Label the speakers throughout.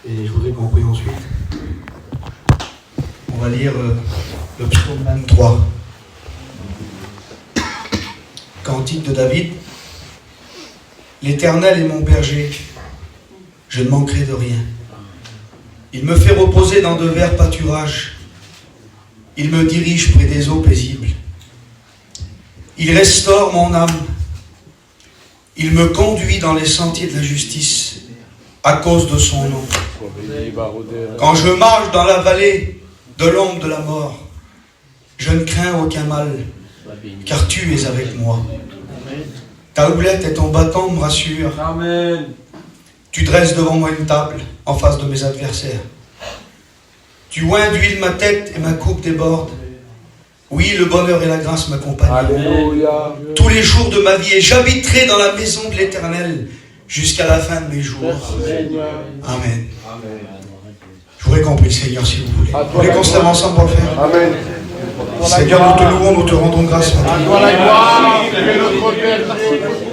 Speaker 1: Et je voudrais qu'on prie ensuite. On va lire le psaume 23. Cantique de David. L'Éternel est mon berger, je ne manquerai de rien. Il me fait reposer dans de verts pâturages. Il me dirige près des eaux paisibles. Il restaure mon âme. Il me conduit dans les sentiers de la justice à cause de son nom. Quand je marche dans la vallée de l'ombre de la mort, je ne crains aucun mal, car tu es avec moi. Ta houlette et ton bâton me rassurent.
Speaker 2: Amen.
Speaker 1: Tu dresses devant moi une table en face de mes adversaires. Tu oins d'huile ma tête et ma coupe déborde. Oui, le bonheur et la grâce m'accompagnent.
Speaker 2: Alléluia.
Speaker 1: Tous les jours de ma vie, et j'habiterai dans la maison de l'Éternel jusqu'à la fin de mes jours. Amen. Je voudrais qu'on prie le Seigneur si vous voulez. Vous voulez qu'on se lève ensemble pour le faire?
Speaker 2: Amen.
Speaker 1: Seigneur, nous te louons, nous te rendons grâce.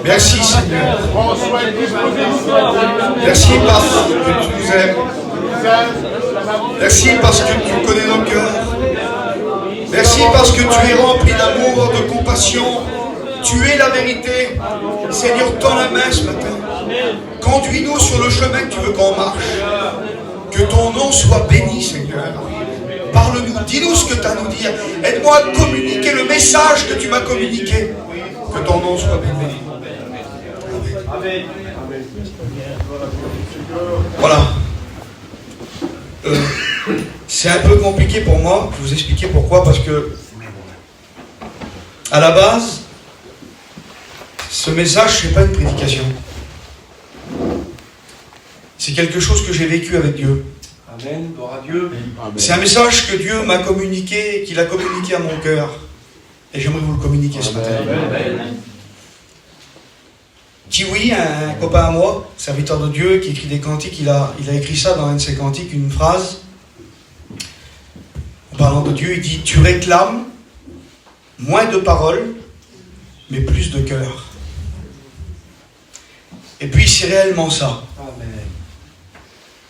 Speaker 1: Merci Seigneur. Merci parce que tu nous aimes. Merci parce que tu connais nos cœurs. Merci parce que tu es rempli d'amour, de compassion. Tu es la vérité. Seigneur, tends la main ce matin. Conduis-nous sur le chemin que tu veux qu'on marche. Que ton nom soit béni, Seigneur. Parle-nous, dis-nous ce que tu as à nous dire. Aide-moi à communiquer le message que tu m'as communiqué. Que ton nom soit béni. Amen. Voilà. C'est un peu compliqué pour moi. Je vais vous expliquer pourquoi. Parce que, à la base, ce message, ce n'est pas une prédication. C'est quelque chose que j'ai vécu avec Dieu.
Speaker 2: Amen. Gloire à Dieu.
Speaker 1: C'est un message que Dieu m'a communiqué, qu'il a communiqué à mon cœur. Et j'aimerais vous le communiquer ce matin. Kiwi, un copain à moi, serviteur de Dieu, qui écrit des cantiques, il a écrit ça dans un de ses cantiques, une phrase. En parlant de Dieu, il dit « Tu réclames moins de paroles, mais plus de cœur. » Et puis c'est réellement ça.
Speaker 2: Amen.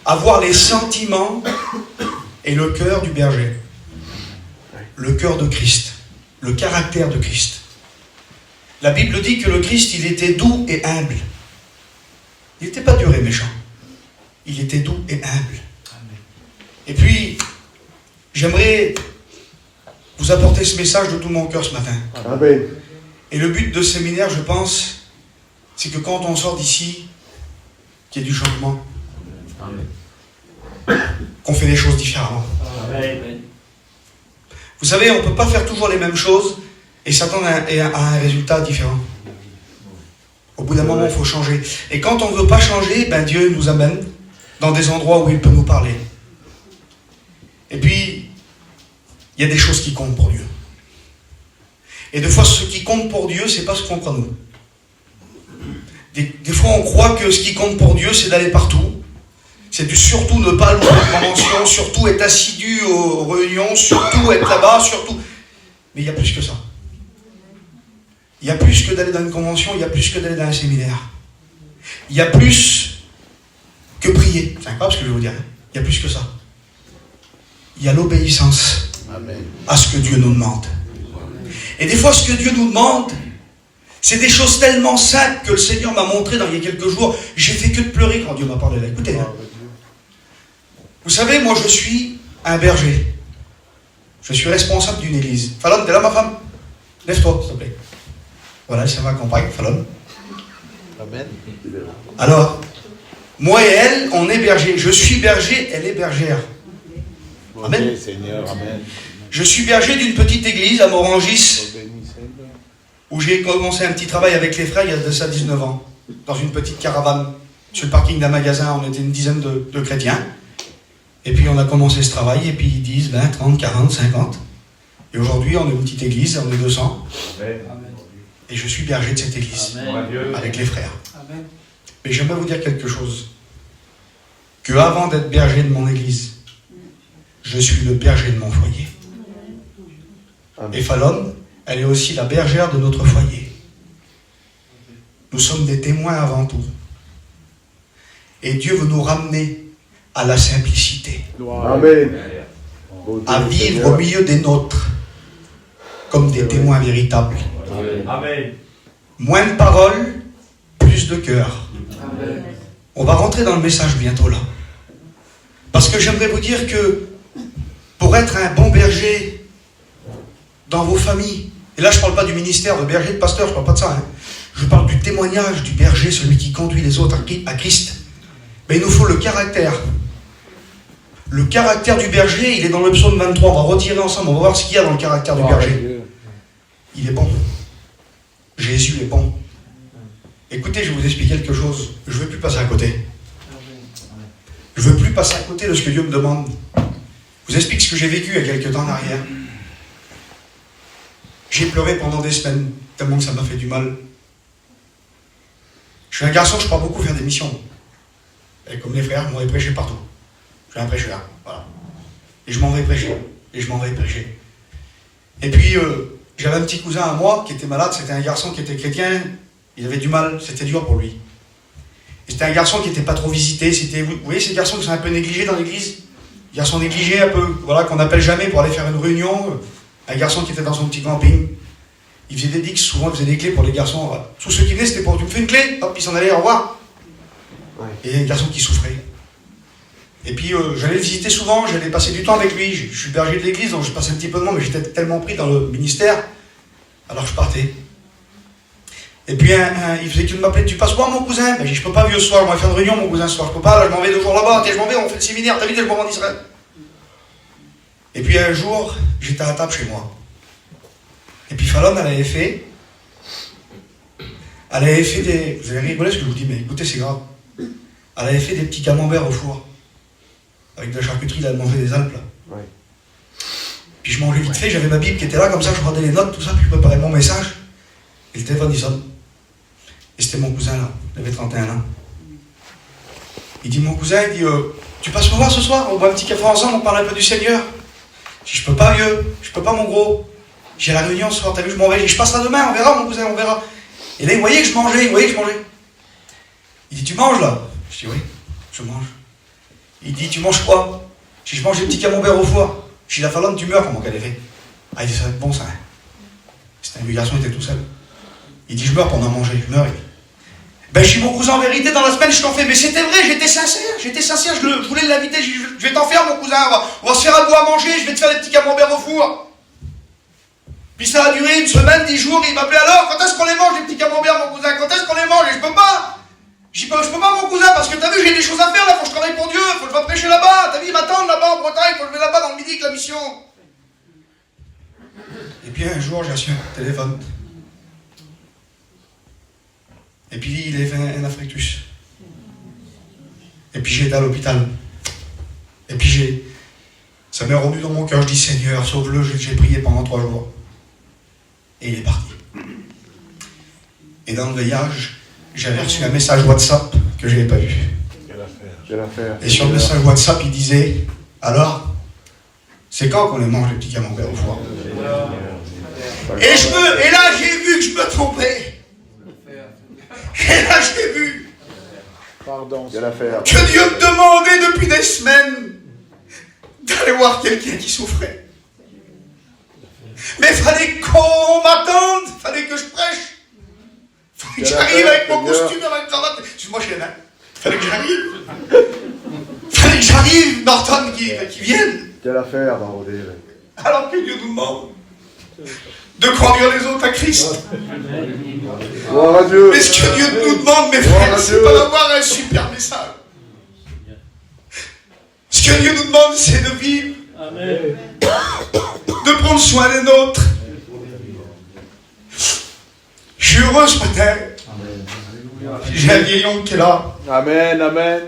Speaker 1: Avoir les sentiments et le cœur du berger. Le cœur de Christ. Le caractère de Christ. La Bible dit que le Christ, il était doux et humble. Il n'était pas dur et méchant. Il était doux et humble. Et puis, j'aimerais vous apporter ce message de tout mon cœur ce matin.
Speaker 2: Amen.
Speaker 1: Et le but de ce séminaire, je pense, c'est que quand on sort d'ici, qu'il y ait du changement. Amen. Qu'on fait les choses différemment. Amen. Vous savez, on ne peut pas faire toujours les mêmes choses et s'attendre à un résultat différent. Au bout d'un moment, il faut changer. Et quand on ne veut pas changer, ben Dieu nous amène dans des endroits où il peut nous parler. Et puis, il y a des choses qui comptent pour Dieu. Et des fois, ce qui compte pour Dieu, c'est pas ce qu'on croit nous. Des fois, on croit que ce qui compte pour Dieu, c'est d'aller partout. C'est de surtout ne pas louper de convention, surtout être assidu aux réunions, surtout être là-bas, surtout. Mais il y a plus que ça. Il y a plus que d'aller dans une convention, il y a plus que d'aller dans un séminaire. Il y a plus que prier. C'est incroyable ce que je vais vous dire. Il y a plus que ça. Il y a l'obéissance à ce que Dieu nous demande. Et des fois, ce que Dieu nous demande, c'est des choses tellement simples que le Seigneur m'a montré il y a quelques jours. J'ai fait que de pleurer quand Dieu m'a parlé là. Écoutez, hein. Vous savez, moi je suis un berger. Je suis responsable d'une église. Fallon, t'es là ma femme? Lève-toi, s'il te plaît. Voilà, ça m'accompagne, Fallon.
Speaker 2: Amen.
Speaker 1: Alors, moi et elle, on est berger. Je suis berger, elle est bergère. Amen.
Speaker 2: Seigneur, amen.
Speaker 1: Je suis berger d'une petite église à Morangis, où j'ai commencé un petit travail avec les frères il y a de ça 19 ans, dans une petite caravane, sur le parking d'un magasin. On était une dizaine de chrétiens. Et puis on a commencé ce travail, et puis 10, 20, 30, 40, 50. Et aujourd'hui, on est une petite église, on est 200. Amen. Et je suis berger de cette église, Amen. Avec les frères. Amen. Mais j'aimerais vous dire quelque chose. Que avant d'être berger de mon église, je suis le berger de mon foyer. Amen. Et Fallon, elle est aussi la bergère de notre foyer. Nous sommes des témoins avant tout. Et Dieu veut nous ramener à la simplicité,
Speaker 2: Amen.
Speaker 1: à vivre au milieu des nôtres comme des témoins véritables.
Speaker 3: Amen.
Speaker 1: Moins de paroles, plus de cœur. On va rentrer dans le message bientôt là. Parce que j'aimerais vous dire que pour être un bon berger dans vos familles, et là je ne parle pas du ministère de berger, de pasteur, je ne parle pas de ça, hein. Je parle du témoignage du berger, celui qui conduit les autres à Christ. Mais il nous faut le caractère. Le caractère du berger, il est dans le psaume 23. On va retirer ensemble, on va voir ce qu'il y a dans le caractère du berger. Il est bon. Jésus est bon. Écoutez, je vais vous expliquer quelque chose. Je ne veux plus passer à côté. Je ne veux plus passer à côté de ce que Dieu me demande. Je vous explique ce que j'ai vécu il y a quelques temps en arrière. J'ai pleuré pendant des semaines, tellement que ça m'a fait du mal. Je suis un garçon, je crois beaucoup faire des missions. Et comme les frères, je m'en vais prêcher partout. Je suis un prêcheur, voilà. Et je m'en vais prêcher. Et je m'en vais prêcher. Et puis, j'avais un petit cousin à moi qui était malade, c'était un garçon qui était chrétien, il avait du mal, c'était dur pour lui. Et c'était un garçon qui n'était pas trop visité, c'était, vous voyez ces garçons qui sont un peu négligés dans l'église? Garçon négligé un peu, voilà, qu'on n'appelle jamais pour aller faire une réunion. Un garçon qui était dans son petit camping. Il faisait des dix, souvent il faisait des clés pour les garçons. Voilà. Tous ceux qui venaient, c'était pour, tu me fais une clé? Hop, ils s'en allaient, au revoir. Et il y a un garçon qui souffrait. Et puis j'allais le visiter souvent, j'allais passer du temps avec lui. Je suis berger de l'église, donc je passais un petit peu de temps, mais j'étais tellement pris dans le ministère, alors je partais. Et puis il faisait qu'il m'appelait, tu passes voir mon cousin? Ben, je dis, je peux pas, vieux, ce soir, je vais faire une réunion, mon cousin, ce soir, je peux pas, là, je m'en vais 2 jours là-bas, je m'en vais, on fait le séminaire, t'as vu, je m'en vais en Israël. Et puis un jour, j'étais à la table chez moi. Et puis Fallon, elle avait fait des... Vous allez rigoler ce que je vous dis, mais écoutez, c'est grave. Elle avait fait des petits camemberts au four. Avec de la charcuterie, elle mangeait des Alpes, là. Ouais. Puis je mangeais vite fait, j'avais ma Bible qui était là, comme ça, je regardais les notes, tout ça, puis je préparais mon message. Et le téléphone, il sonne. Et c'était mon cousin, là. Il avait 31 ans. Il dit, mon cousin, il dit, tu passes me voir ce soir? On boit un petit café ensemble, on parle un peu du Seigneur. Je dis, je peux pas, vieux. Je peux pas, mon gros. J'ai la réunion ce soir, t'as vu, je m'en vais. Je dis, je passerai demain, on verra, mon cousin, on verra. Et là, il voyait que je mangeais, Il dit, tu manges, là? Je dis, oui, je mange. Il dit, tu manges quoi? Je dis, je mange des petits camemberts au four. Je dis, la Fallon, tu meurs pendant qu'elle est fait. Ah, il dit, ça va être bon, ça. C'était un vieux garçon, il était tout seul. Il dit, je meurs pendant manger, je meurs. Ben, je suis mon cousin, en vérité, dans la semaine, je t'en fais. Mais c'était vrai, j'étais sincère, je voulais l'inviter, je vais t'en faire, mon cousin, on va se faire un bout à manger, je vais te faire des petits camemberts au four. Puis ça a duré 1 semaine, 10 jours, il m'appelait, alors, quand est-ce qu'on les mange, les petits camemberts, mon cousin? Quand est-ce qu'on les mange? Et je peux pas. Je peux pas, mon cousin, parce que t'as vu, j'ai des choses à faire, là, faut que je travaille pour Dieu, faut que je vais prêcher là-bas, t'as vu, ils m'attendent là-bas en Bretagne, faut que je vais là-bas dans le midi avec la mission. Et puis un jour, j'ai reçu un téléphone. Et puis il avait fait un infarctus. Et puis j'ai été à l'hôpital. Et puis ça m'est revenu dans mon cœur, je dis, Seigneur, sauve-le, j'ai prié pendant 3 jours. Et il est parti. Et dans le veillage, j'avais reçu un message WhatsApp que je n'avais pas vu.
Speaker 2: Quelle affaire.
Speaker 1: Et sur le message WhatsApp, il disait, alors, c'est quand qu'on les mange, les petits camemberts au four? Et là, j'ai vu que je me trompais. Et là, j'ai vu que Dieu me demandait depuis des semaines d'aller voir quelqu'un qui souffrait. Mais il fallait qu'on m'attende, il fallait que je prêche. Il fallait que j'arrive avec mon costume, avec ma cravate. Excuse-moi, je suis là. Il fallait que j'arrive. Il fallait que j'arrive, Norton, qui vienne.
Speaker 2: Quelle affaire, Barodé.
Speaker 1: Alors que Dieu nous demande de conduire les autres à Christ.
Speaker 2: Gloire à Dieu.
Speaker 1: Mais ce que Dieu nous demande, mes frères, c'est pas d'avoir un super message. Ce que Dieu nous demande, c'est de vivre. Amen. De prendre soin des nôtres. Je suis heureux ce matin. J'ai un vieil oncle qui est là.
Speaker 2: Amen, amen.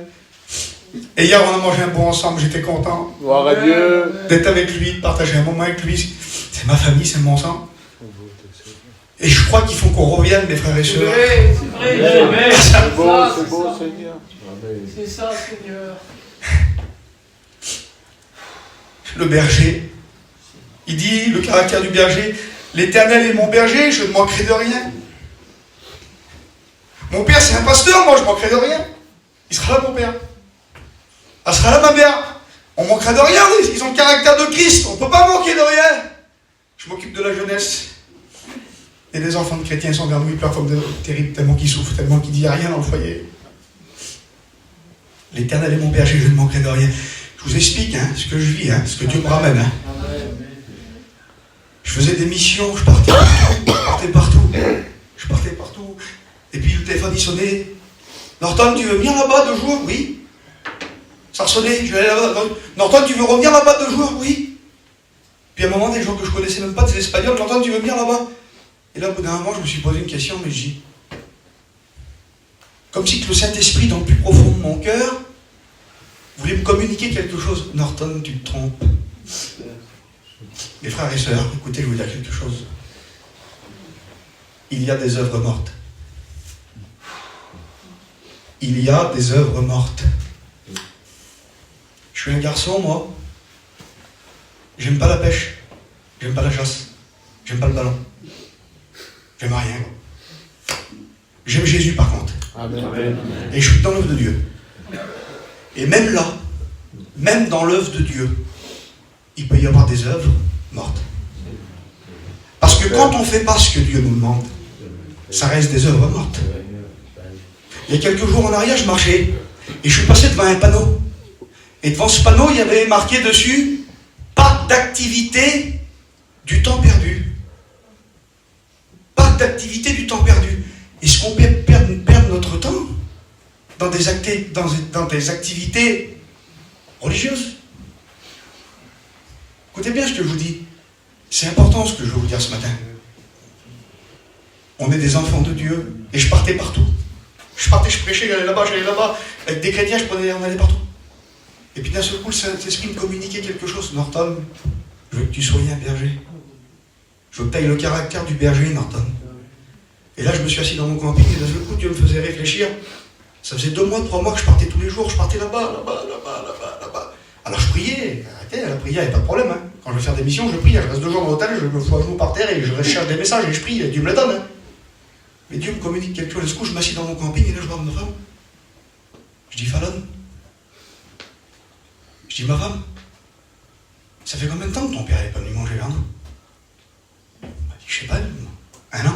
Speaker 1: Et hier, on a mangé un bon ensemble, j'étais content.
Speaker 2: Gloire à Dieu.
Speaker 1: D'être avec lui, de partager un moment avec lui. C'est ma famille, c'est mon sang. Et je crois qu'il faut qu'on revienne, mes frères et sœurs.
Speaker 3: C'est vrai.
Speaker 2: C'est beau, Seigneur.
Speaker 3: C'est ça, Seigneur.
Speaker 1: Le berger, il dit, le caractère du berger, l'Éternel est mon berger, je ne manquerai de rien. Mon père, c'est un pasteur, moi, je ne manquerai de rien. Il sera là, mon père. Elle sera là, ma mère. On manquera de rien, ils ont le caractère de Christ, on ne peut pas manquer de rien. Je m'occupe de la jeunesse. Et les enfants de chrétiens sont vers nous, ils pleurent comme terribles, tellement qu'ils souffrent, tellement qu'ils disent rien dans le foyer. L'Éternel est mon berger, je ne manquerai de rien. Je vous explique ce que je vis, ce que Dieu me ramène. Je faisais des missions, je partais partout. Et puis le téléphone il sonnait. Norton, tu veux venir là-bas 2 jours? Oui. Ça ressonnait, je vais aller là-bas. Norton, tu veux revenir là-bas 2 jours? Oui. Puis à un moment, des gens que je connaissais même pas, des Espagnols, Norton, tu veux venir là-bas? Et là, au bout d'un moment, je me suis posé une question, mais je dis, comme si que le Saint-Esprit, dans le plus profond de mon cœur, voulait me communiquer quelque chose. Norton, tu te trompes. Mes frères et sœurs, écoutez, je vais vous dire quelque chose. Il y a des œuvres mortes. Il y a des œuvres mortes. Je suis un garçon, moi. J'aime pas la pêche. J'aime pas la chasse. J'aime pas le ballon. J'aime rien. J'aime Jésus, par contre.
Speaker 2: Amen.
Speaker 1: Et je suis dans l'œuvre de Dieu. Et même là, même dans l'œuvre de Dieu, il peut y avoir des œuvres mortes. Parce que quand on ne fait pas ce que Dieu nous demande, ça reste des œuvres mortes. Il y a quelques jours en arrière, je marchais et je suis passé devant un panneau. Et devant ce panneau, il y avait marqué dessus « Pas d'activité du temps perdu ». Pas d'activité du temps perdu. Est-ce qu'on peut perdre notre temps dans des activités religieuses? Écoutez bien ce que je vous dis. C'est important ce que je veux vous dire ce matin. On est des enfants de Dieu. Et je partais partout. Je prêchais, j'allais là-bas. Avec des chrétiens, on allait partout. Et puis d'un seul coup, le Saint-Esprit me communiquait quelque chose. Norton, je veux que tu sois un berger. Je veux que tu ailles le caractère du berger, Norton. Et là, je me suis assis dans mon camping, et d'un seul coup, Dieu me faisait réfléchir. Ça faisait 2 mois, 3 mois que je partais tous les jours. Je partais là-bas. Alors je priais. Arrêtez, la prière, il n'y a pas de problème. Quand je vais faire des missions, je prie. Je reste 2 jours dans l'hôtel, je me fous à genoux par terre et je cherche des messages et je prie. Et Dieu me les donne. Mais Dieu me communique quelque chose. Du coup, je m'assis dans mon camping et là, je vois ma femme. Je dis, Fallon. Je dis, ma femme, ça fait combien de temps que ton père n'est pas venu manger vers nous? Elle m'a dit, je sais pas, 1 an.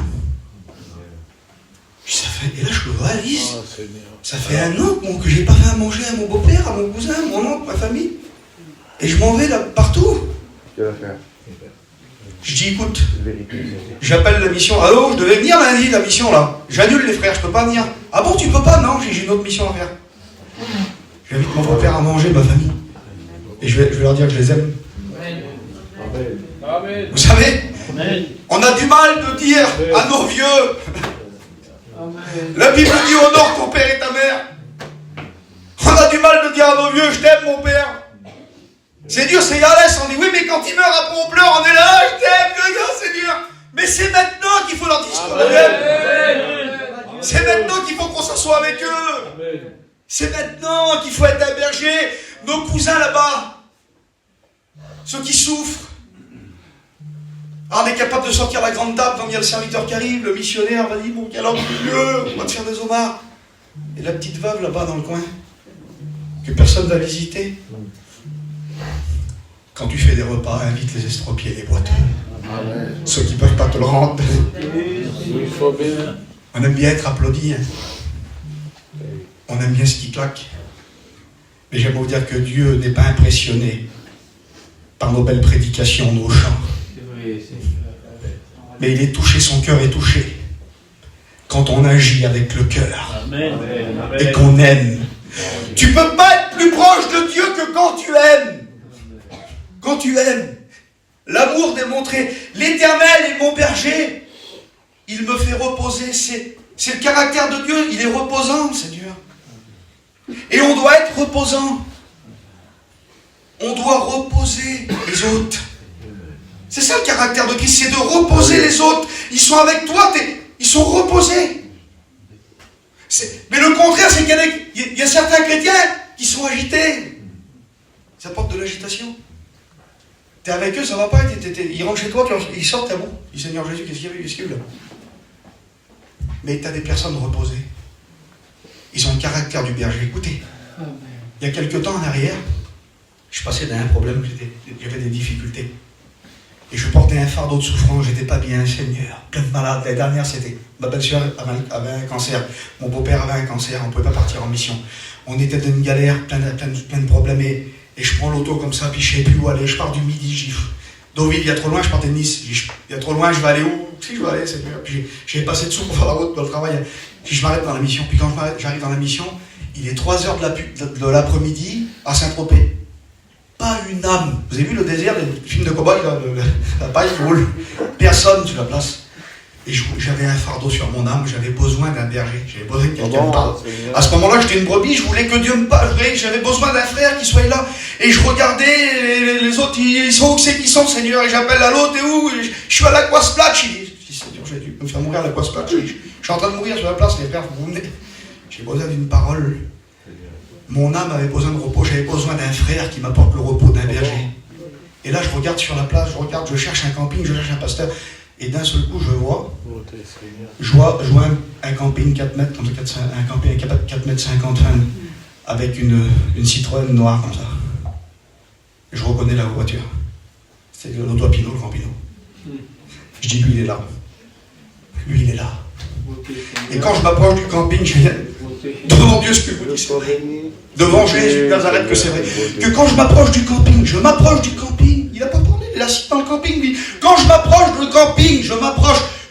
Speaker 1: Ça fait, et là, je le réalise. Ça fait 1 an que j'ai pas fait à manger à mon beau-père, à mon cousin, à mon oncle, ma famille. Et je m'en vais là partout. Je dis, écoute, j'appelle la mission. Allô, je devais venir lundi, la mission là. J'annule les frères, je peux pas venir. Ah bon, tu peux pas? Non, j'ai une autre mission à faire. J'invite mon beau-père à manger, ma famille. Et je vais leur dire que je les aime.
Speaker 3: Amen.
Speaker 1: Vous savez, on a du mal de dire à nos vieux. La Bible dit honore ton père et ta mère. On a du mal de dire à nos vieux, je t'aime mon père. C'est dur, c'est Yalès, on dit oui, mais quand il meurt, après on pleure, on est là, je t'aime, c'est dur. Mais c'est maintenant qu'il faut leur dire qu'on les aime. C'est maintenant qu'il faut qu'on s'assoie avec eux. C'est maintenant qu'il faut être un berger. Nos cousins là-bas, ceux qui souffrent. Ah, on est capable de sortir la grande table quand il y a le serviteur qui arrive, le missionnaire va dire, bon, quel homme Dieu, on va te faire des homards. Et la petite veuve là-bas dans le coin, que personne ne va visiter. Quand tu fais des repas, invite les estropiés, les boiteux. Ceux qui ne peuvent pas te le rendre. On aime bien être applaudi. On aime bien ce qui claque. Mais j'aime vous dire que Dieu n'est pas impressionné par nos belles prédications, nos chants. Mais il est touché, son cœur est touché quand on agit avec le cœur et qu'on aime. Tu ne peux pas être plus proche de Dieu que quand tu aimes. Quand tu aimes, l'amour démontré. L'Éternel est mon berger. Il me fait reposer. C'est le caractère de Dieu. Il est reposant, Seigneur. Et on doit être reposant. On doit reposer les autres. C'est ça le caractère de Christ, c'est de reposer les autres. Ils sont avec toi, ils sont reposés. Mais le contraire, c'est qu'il y a certains chrétiens qui sont agités. Ça porte de l'agitation. Tu es avec eux, ça ne va pas. Ils rentrent chez toi, ils sortent, t'es bon. Ils disent, Seigneur Jésus, qu'est-ce qu'il y a eu, qu'est-ce qu'il y a eu là? Mais tu as des personnes reposées. Ils ont le caractère du berger. Écoutez, il y a quelques temps en arrière, je passais d'un problème, j'avais des difficultés. Et je portais un fardeau de souffrance, j'étais pas bien, Seigneur. Plein de malades. La dernière, c'était ma belle-sœur avait un cancer, mon beau-père avait un cancer, on ne pouvait pas partir en mission. On était dans une galère, plein de problèmes. Et je prends l'auto comme ça, puis je ne sais plus où aller. Je pars du midi, j'y Deauville, il y a trop loin, je partais de Nice. Il y a trop loin, je vais aller où? Si je vais aller, Seigneur. Puis j'ai passé dessous pour faire la route, pour le travail. Puis je m'arrête dans la mission. Puis quand j'arrive dans la mission, il est 3h de l'après-midi à Saint-Tropez. Pas une âme. Vous avez vu le désert, le film de cow-boy, la paille roule. Personne sur la place. Et j'avais un fardeau sur mon âme, j'avais besoin d'un berger, j'avais besoin de quelqu'un me parle. À ce moment-là, j'étais une brebis, je voulais que Dieu me parle, j'avais besoin d'un frère qui soit là. Et je regardais, les autres, ils sont où c'est qu'ils sont, Seigneur? Et j'appelle à l'autre, et où? Je suis à l'Aquasplatch. Je dis, Seigneur, j'ai dû me faire mourir à l'Aquasplatch. Je suis en train de mourir sur la place, les frères, vous venez. J'ai besoin d'une parole. Mon âme avait besoin de repos, j'avais besoin d'un frère qui m'apporte le repos d'un berger. Et là, je regarde sur la place, je cherche un camping, je cherche un pasteur. Et d'un seul coup, je vois un camping 4 mètres, un camping à 4 mètres 50 avec une Citroën noire comme ça. Je reconnais la voiture. C'est l'auto à Pinot, le grand Pinot. Je dis, lui, il est là. Lui, il est là. Et quand je m'approche du camping, je viens devant Dieu, ce que je vous dis, devant Jésus de Nazareth, que c'est vrai. Que quand je m'approche du camping, il n'a pas parlé, il est assis dans le camping, lui. Quand je m'approche du camping,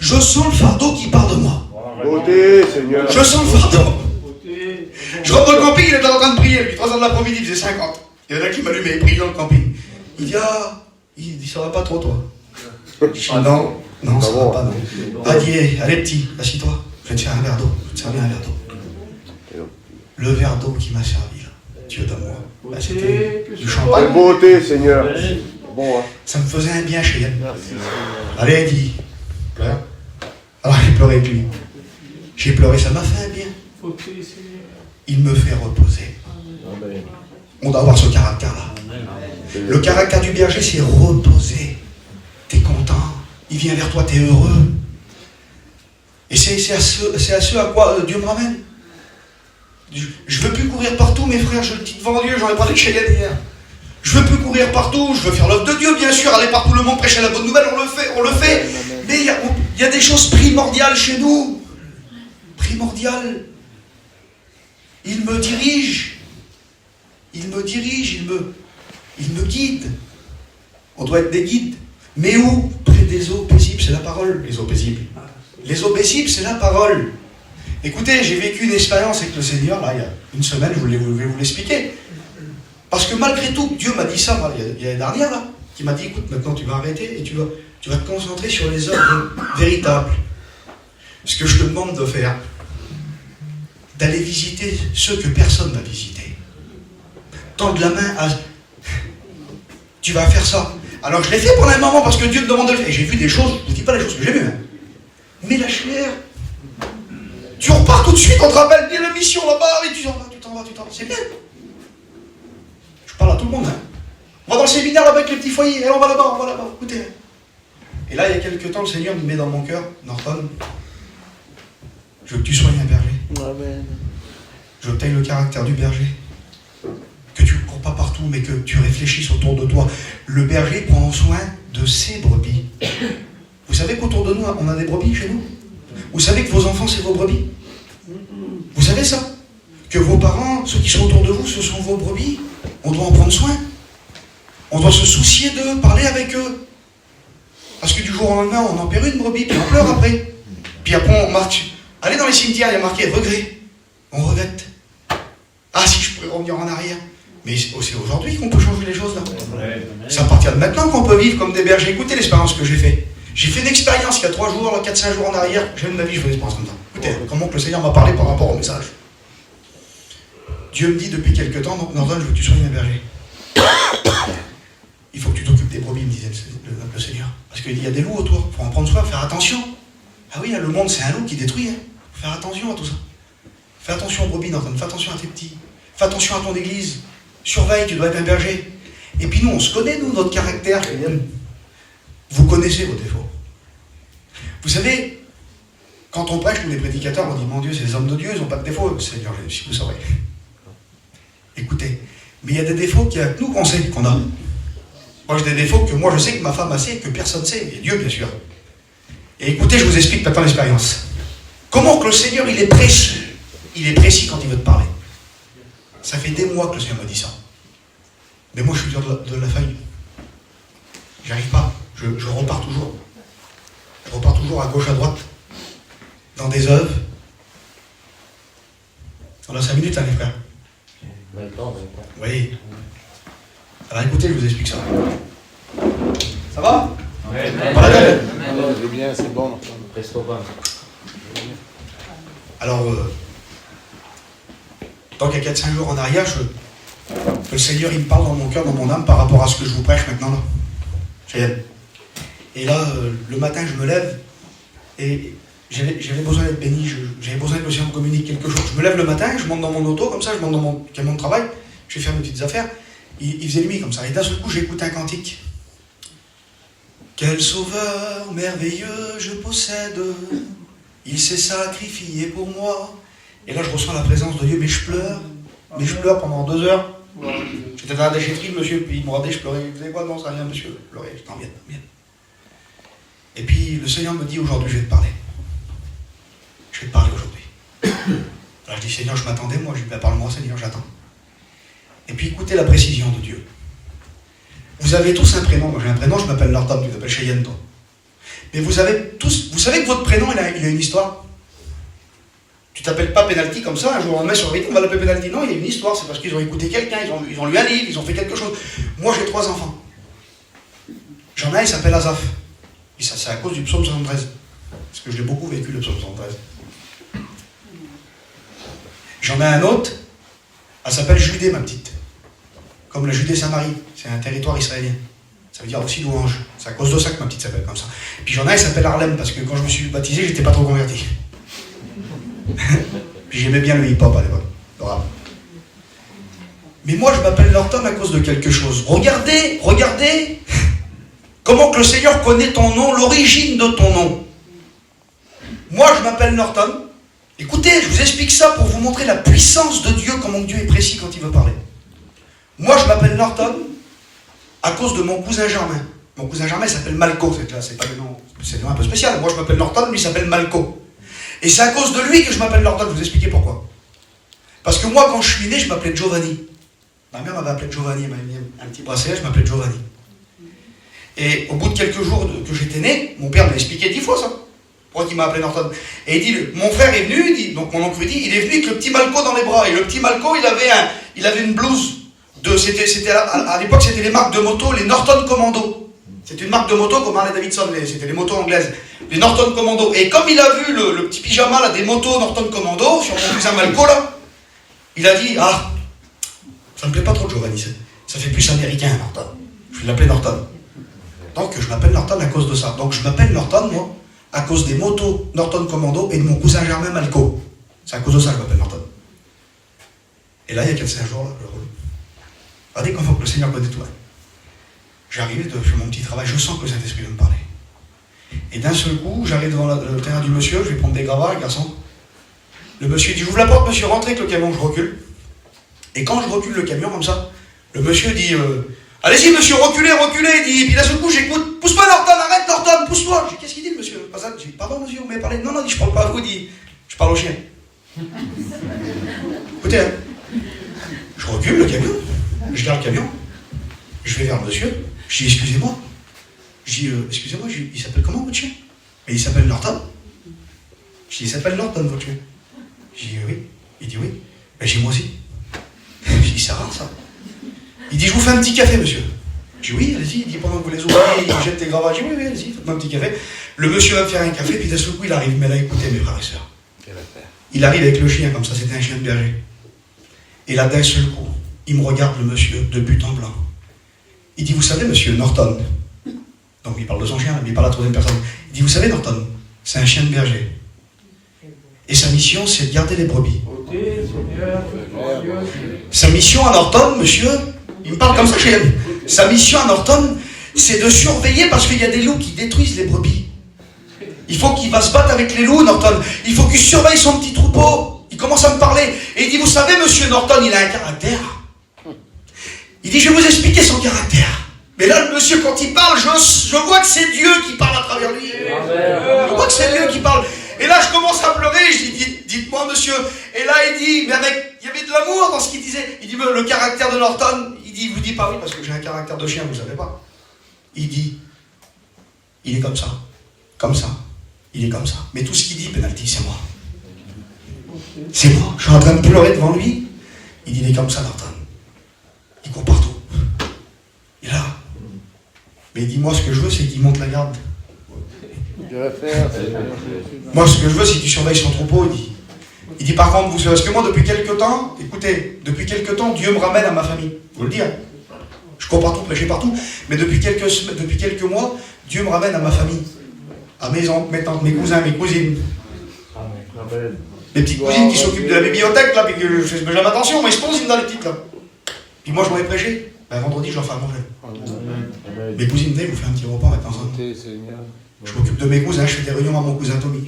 Speaker 1: je sens le fardeau qui part de moi.
Speaker 2: Beauté, Seigneur.
Speaker 1: Je sens le fardeau. Je rentre dans le camping, il est en train de prier, lui. 3h de l'après-midi, il faisait 50. Il y en a qui m'allumaient, il priait dans le camping. Il dit, ça va pas trop, toi. Je dis, non, ça va pas, non. Allez, petit, assis-toi. Je vais te faire un verre d'eau. Je vais te servir un verre d'eau. Le verre d'eau qui m'a servi, là. Dieu donne-moi. Bah, c'était du champagne.
Speaker 2: Beauté, Seigneur. Bon, hein.
Speaker 1: Ça me faisait un bien chez elle. Allez, dis, pleure. Alors j'ai pleuré avec lui. J'ai pleuré, ça m'a fait un bien. Il me fait reposer. On doit avoir ce caractère-là. Le caractère du berger, c'est reposer. T'es content. Il vient vers toi, t'es heureux. Et c'est à ce à quoi Dieu me ramène. Je veux plus courir partout, mes frères, je le dis devant Dieu, j'en ai parlé chez Yann hier. Je veux plus courir partout, je veux faire l'œuvre de Dieu, bien sûr, aller partout le monde, prêcher la bonne nouvelle, on le fait. Mais il y a des choses primordiales chez nous. Primordiales. Il me dirige, il me guide. On doit être des guides. Mais où? Près des eaux paisibles, c'est la parole. Les eaux paisibles. Les eaux paisibles, c'est la parole. Écoutez, j'ai vécu une expérience avec le Seigneur, là, il y a une semaine, je vais vous l'expliquer. Parce que malgré tout, Dieu m'a dit ça, il y a l'année dernière, là, qui m'a dit, écoute, maintenant tu vas arrêter et tu vas te concentrer sur les œuvres véritables. Ce que je te demande de faire, d'aller visiter ceux que personne n'a visités. Tendre la main à... Tu vas faire ça. Alors je l'ai fait pendant un moment parce que Dieu me demande de le faire. Et j'ai vu des choses, je ne vous dis pas les choses que j'ai vues. Hein. Mais la chair, tu repars tout de suite, on te rappelle bien la mission là-bas, et tu t'en vas. C'est bien. Je parle à tout le monde. Hein. On va dans le séminaire là-bas avec les petits foyers, et on va là-bas, écoutez. Et là, il y a quelques temps, le Seigneur me met dans mon cœur, Norton, je veux que tu sois un berger.
Speaker 2: Amen.
Speaker 1: Je veux que tu aies le caractère du berger. Que tu ne cours pas partout, mais que tu réfléchisses autour de toi. Le berger prend soin de ses brebis. Vous savez qu'autour de nous, on a des brebis chez nous? Vous savez que vos enfants, c'est vos brebis? Vous savez ça? Que vos parents, ceux qui sont autour de vous, ce sont vos brebis? On doit en prendre soin. On doit se soucier d'eux, parler avec eux. Parce que du jour au lendemain, on en perd une brebis, puis on pleure après. Puis après, on marche. Allez dans les cimetières, il y a marqué regret. On regrette. Ah, si je pouvais revenir en arrière. Mais c'est aujourd'hui qu'on peut changer les choses là. C'est à partir de maintenant qu'on peut vivre comme des bergers. Écoutez l'expérience que j'ai faite. J'ai fait une expérience il y a 3 jours, 4-5 jours en arrière. Jamais de ma vie je fais une expérience comme ça. Écoutez, comment que le Seigneur m'a parlé par rapport au message. Dieu me dit depuis quelque temps, donc Norton, je veux que tu sois un berger. Il faut que tu t'occupes des brebis, me disait le Seigneur. Parce qu'il y a des loups autour, il faut en prendre soin, faire attention. Ah oui, le monde c'est un loup qui détruit. Hein. Faut faire attention à tout ça. Fais attention aux brebis, Norton, fais attention à tes petits. Fais attention à ton église. Surveille, tu dois être un berger. Et puis nous, on se connaît, nous, notre caractère. Vous connaissez vos défauts. Vous savez, quand on prêche, nous les prédicateurs, on dit, mon Dieu, c'est les hommes de Dieu, ils n'ont pas de défauts. Seigneur, si vous saurez. Écoutez, mais il y a des défauts qu'il y a que nous qu'on sait qu'on a. Moi, j'ai des défauts que moi je sais, que ma femme a sait, que personne ne sait, et Dieu bien sûr. Et écoutez, je vous explique maintenant l'expérience. Comment que le Seigneur, il est précis. Il est précis quand il veut te parler. Ça fait des mois que le Seigneur me dit ça. Mais moi, je suis dur de la feuille. J'arrive pas. Je repars toujours. Je repars toujours à gauche, à droite. Dans des œuvres. On a 5 minutes, hein, les frères. Oui. Alors écoutez, je vous explique ça. Ça va?
Speaker 2: Amen. C'est bien, c'est bon.
Speaker 1: Alors, donc il y a 4-5 jours en arrière, le Seigneur il me parle dans mon cœur, dans mon âme par rapport à ce que je vous prêche maintenant là. Cheyenne. Et là, le matin je me lève et j'avais besoin d'être béni, j'avais besoin que le Seigneur me communique quelque chose. Je me lève le matin, je monte dans mon auto comme ça, je monte dans mon camion de travail, je vais faire mes petites affaires. Il faisait nuit comme ça. Et d'un seul coup j'écoute un cantique. Quel sauveur merveilleux je possède, il s'est sacrifié pour moi. Et là je ressens la présence de Dieu, mais je pleure pendant 2 heures. J'étais dans la déchetterie, le monsieur, puis il me regardait, je pleurais. Vous savez quoi? Non, ça rien, monsieur, je pleurais. Je t'en viens. Et puis le Seigneur me dit aujourd'hui, je vais te parler. Je vais te parler aujourd'hui. Alors je dis, Seigneur, je m'attendais, moi, je dis, parle-moi, Seigneur, j'attends. Et puis écoutez la précision de Dieu. Vous avez tous un prénom. Moi j'ai un prénom, je m'appelle Norton, tu t'appelles Cheyenne, toi. Mais vous avez tous, vous savez que votre prénom, il a une histoire. Tu t'appelles pas Penalty comme ça, un jour on met sur le rythme, on va l'appeler Penalty. Non, il y a une histoire, c'est parce qu'ils ont écouté quelqu'un, ils ont lu un livre, ils ont fait quelque chose. Moi j'ai 3 enfants. J'en ai un, il s'appelle Asaph. Et ça, c'est à cause du psaume 73. Parce que je l'ai beaucoup vécu, le psaume 73. J'en ai un autre, elle s'appelle Judée, ma petite. Comme la Judée-Samarie, c'est un territoire israélien. Ça veut dire aussi louange. C'est à cause de ça que ma petite s'appelle comme ça. Puis j'en ai un, il s'appelle Harlem, parce que quand je me suis baptisé, j'étais pas trop converti. Puis j'aimais bien le hip-hop à l'époque. Bravo. Mais moi, je m'appelle Norton à cause de quelque chose. Regardez comment que le Seigneur connaît ton nom, l'origine de ton nom. Moi, je m'appelle Norton. Écoutez, je vous explique ça pour vous montrer la puissance de Dieu, comment Dieu est précis quand il veut parler. Moi, je m'appelle Norton à cause de mon cousin Germain. Mon cousin Germain s'appelle Malco. C'est pas le nom, c'est un nom un peu spécial. Moi, je m'appelle Norton, lui, il s'appelle Malco. Et c'est à cause de lui que je m'appelle Norton. Je vais vous expliquer pourquoi. Parce que moi, quand je suis né, je m'appelais Giovanni. Ma mère m'avait appelé Giovanni, elle m'avait mis un petit bracelet, je m'appelais Giovanni. Et au bout de quelques jours que j'étais né, mon père m'a expliqué 10 fois ça. Pourquoi il m'a appelé Norton. Et il dit, mon frère est venu, donc mon oncle dit, il est venu avec le petit Malco dans les bras. Et le petit Malco, il avait une blouse. C'était à l'époque, c'était les marques de moto, les Norton Commando. C'est une marque de moto comme Harley Davidson, c'était les motos anglaises. Les Norton Commando. Et comme il a vu le petit pyjama là, des motos Norton Commando, sur mon cousin Malco là, il a dit, ah, ça me plaît pas trop Giovanni, ça fait plus américain Norton. Je vais l'appeler Norton. Donc je m'appelle Norton à cause de ça. Donc je m'appelle Norton, moi, à cause des motos Norton Commando et de mon cousin Germain Malco. C'est à cause de ça que je m'appelle Norton. Et là, il y a 4-5 jours, là, je roule. Regardez comment le Seigneur connaît tout. J'arrive, je fais mon petit travail, je sens que le Saint-Esprit veut me parler. Et d'un seul coup, j'arrive devant le terrain du monsieur, je vais prendre des gravats, le garçon. Le monsieur dit, j'ouvre la porte, monsieur, rentrez avec le camion, je recule. Et quand je recule le camion comme ça, le monsieur dit, allez-y monsieur, reculez, il dit, et puis d'un seul coup, j'écoute, pousse-moi Norton, arrête Norton, pousse-toi. Je dis, qu'est-ce qu'il dit le monsieur? Je dis, pardon monsieur, vous m'avez parlé? Non, il dit, je parle pas à vous, il dit, je parle au chien. Écoutez, hein, je recule le camion, je garde le camion, je vais vers le monsieur, je dis, excusez-moi. Je dis, excusez-moi, il s'appelle comment votre chien? Et il s'appelle Norton. Je dis, il s'appelle Norton votre chien? Je dis, oui. Il dit, oui. Ben, j'ai moi aussi. Je dis, c'est rare ça. Il dit, je vous fais un petit café, monsieur. Je dis, oui, allez-y. Il dit, pendant que vous les ouvrez, il jette tes gravats. Je dis, oui, allez-y, faites-moi un petit café. Le monsieur va me faire un café, puis d'un seul coup, il arrive. Mais là, écoutez, mes frères et sœurs. Il arrive avec le chien, comme ça, c'était un chien de berger. Et là, d'un seul coup, il me regarde, le monsieur, de but en blanc. Il dit, vous savez, monsieur Norton. Donc, il parle de son chien, mais il parle à la troisième personne. Il dit, vous savez, Norton, c'est un chien de berger. Et sa mission, c'est de garder les brebis. Sa mission à Norton, monsieur, il me parle comme ça, chez lui. Sa mission à Norton, c'est de surveiller parce qu'il y a des loups qui détruisent les brebis. Il faut qu'il va se battre avec les loups, Norton. Il faut qu'il surveille son petit troupeau. Il commence à me parler. Et il dit, vous savez, monsieur Norton, il a un caractère. Il dit, je vais vous expliquer son caractère. Mais là, le monsieur, quand il parle, je vois que c'est Dieu qui parle à travers lui. Je vois que c'est Dieu qui parle. Et là, je commence à pleurer, je dis, dites-moi, monsieur. Et là, il dit, mais il y avait de l'amour dans ce qu'il disait. Il dit, mais le caractère de Norton, il vous dit pas oui, parce que j'ai un caractère de chien, vous savez pas. Il dit, il est comme ça, il est comme ça. Mais tout ce qu'il dit, penalty, c'est moi. C'est moi. Je suis en train de pleurer devant lui. Il dit, il est comme ça, Norton. Il court partout. Il est là. Mais dis-moi, ce que je veux, c'est qu'il monte la garde. Moi, ce que je veux, c'est qu'il surveille son troupeau. Il dit, par contre, vous savez, parce que moi, depuis quelque temps, écoutez, depuis quelque temps, Dieu me ramène à ma famille. Vous le dire. Je cours partout, prêcher partout. Mais depuis quelques mois, Dieu me ramène à ma famille. À mes oncles, mes tantes, mes cousins, mes cousines. Les petites cousines qui s'occupent de la bibliothèque, là, puis que je fais jamais attention, mais ils se posent dans les petites, là. Puis moi, je m'en vais prêcher. Ben, vendredi, je leur fais à manger. Mes cousines, venez, vous faites un petit repas maintenant. Je m'occupe de mes cousins, je fais des réunions à mon cousin Tommy.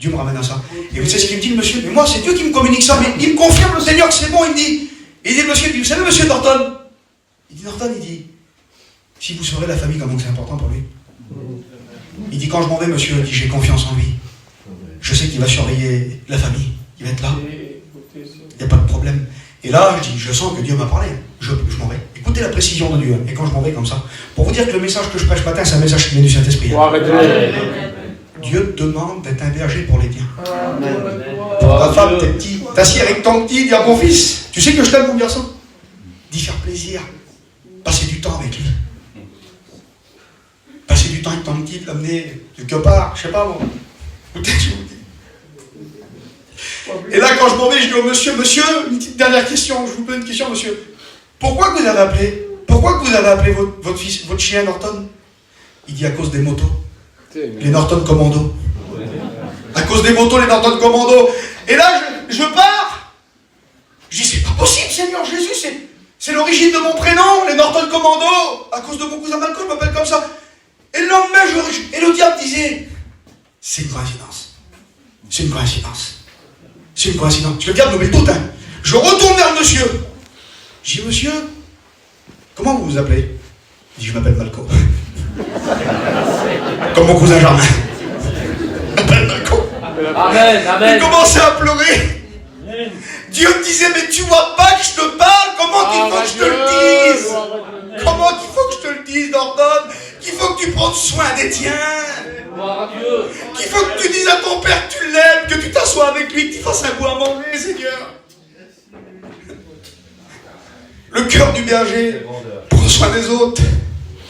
Speaker 1: Dieu me ramène à ça. Et vous savez ce qu'il me dit, le monsieur? Mais moi, c'est Dieu qui me communique ça, mais il me confirme, le Seigneur, que c'est bon. Il dit, le monsieur, vous savez, monsieur Norton? Il dit, Norton, il dit, si vous saurez la famille, comment c'est important pour lui. Il dit, quand je m'en vais, monsieur, il dit, j'ai confiance en lui. Je sais qu'il va surveiller la famille. Il va être là. Il n'y a pas de problème. Et là, je sens que Dieu m'a parlé. Je m'en vais. Écoutez la précision de Dieu. Et quand je m'en vais comme ça, pour vous dire que le message que je prêche ce matin, c'est un message qui vient du Saint-Esprit. Dieu te demande d'être un berger pour les tiens. Ta femme, tes petits, t'assis avec ton petit, dis à mon fils, tu sais que je t'aime, mon garçon. Dis faire plaisir. Passer du temps avec lui. Passer du temps avec ton petit, l'amener quelque part, je sais pas moi. Écoutez, je vous dis. Et là, quand je m'en vais, je dis au monsieur, une petite dernière question, je vous pose une question, monsieur. Pourquoi vous avez appelé votre fils, votre chien Norton? Il dit à cause des motos. Les Norton Commando. À cause des motos, les Norton Commando. Et là, je pars. Je dis, c'est pas possible, Seigneur Jésus, c'est l'origine de mon prénom, les Norton Commando. À cause de mon cousin Malcolm, je m'appelle comme ça. Et le lendemain, et le diable disait, c'est une coïncidence. C'est une coïncidence. C'est une coïncidence. Parce que le diable nous met tout, hein. Je retourne vers le monsieur. Je dis, monsieur, comment vous vous appelez? Il dit, je m'appelle Malcolm. Comme mon cousin Germain. Je m'appelle Malcolm.
Speaker 3: Amen, amen.
Speaker 1: Il commençait à pleurer. Dieu me disait, mais tu vois pas que je te parle? Comment qu'il faut que je te le dise? Comment qu'il faut que je te le dise, Norton? Qu'il faut que tu prennes soin des tiens. Qu'il faut que tu dises à ton père que tu l'aimes, que tu t'assoies avec lui, que tu fasses un goût à manger, Seigneur. Le cœur du berger prend soin des autres.